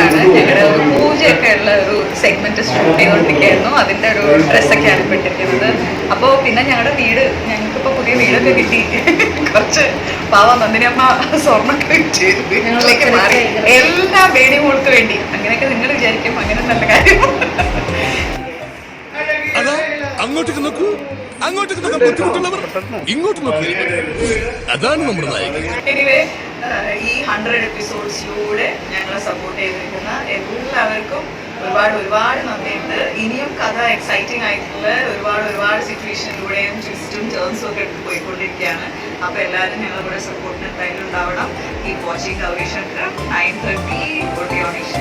ഷൂട്ടാണ്. ഞങ്ങളുടെ ഒരു പൂജയൊക്കെ ഉള്ള ഒരു സെഗ്മെന്റ് ഷൂട്ട് ചെയ്തുകൊണ്ടിരിക്കുകയായിരുന്നു. അതിൻ്റെ ഒരു ഡ്രസ്സൊക്കെയാണ് ഇപ്പോൾ ഇട്ടിരിക്കുന്നത്. അപ്പോൾ പിന്നെ ഞങ്ങളുടെ വീട്, ഞങ്ങൾക്കിപ്പോൾ പുതിയ വീടൊക്കെ കിട്ടി. കുറച്ച് പാവം നന്ദിനിയമ്മ സ്വർണ്ണൊക്കെ വെച്ച് വീട്ടിലേക്ക് മാറി. എല്ലാ ബേഡി മോൾക്ക് വേണ്ടി. അങ്ങനെയൊക്കെ നിങ്ങൾ വിചാരിക്കും അങ്ങനെ നല്ല കാര്യം. അങ്ങോട്ടേക്ക് നോക്കൂ, അങ്ങോട്ടേക്ക് നോക്കാൻ ബുദ്ധിമുട്ടുള്ളവർ ഇങ്ങോട്ട് നോക്കി. അതാണ് നമ്മുടെ നായകൻ. എനിവേ, ഈ 100 എപ്പിസോഡ്സിലൂടെ ഞങ്ങളെ സപ്പോർട്ട് ചെയ്തിരിക്കുന്ന എല്ലാവർക്കും ഒരുപാട് നന്ദിയുണ്ട്. ഇനിയും കഥ എക്സൈറ്റിംഗ് ആയിട്ടുള്ള ഒരുപാട് സിറ്റുവേഷനിലൂടെയും ട്വിസ്റ്റും ടേൺസും ഒക്കെ എടുത്ത് പോയിക്കൊണ്ടിരിക്കുകയാണ്. അപ്പോൾ എല്ലാവരും ഞങ്ങളുടെ കൂടെ സപ്പോർട്ടിന് എന്തായാലും ഉണ്ടാവണം. ഈ വാച്ചിങ് ഗൗരി ശങ്കർ 9:30 ഓഡിയോണേഷൻ.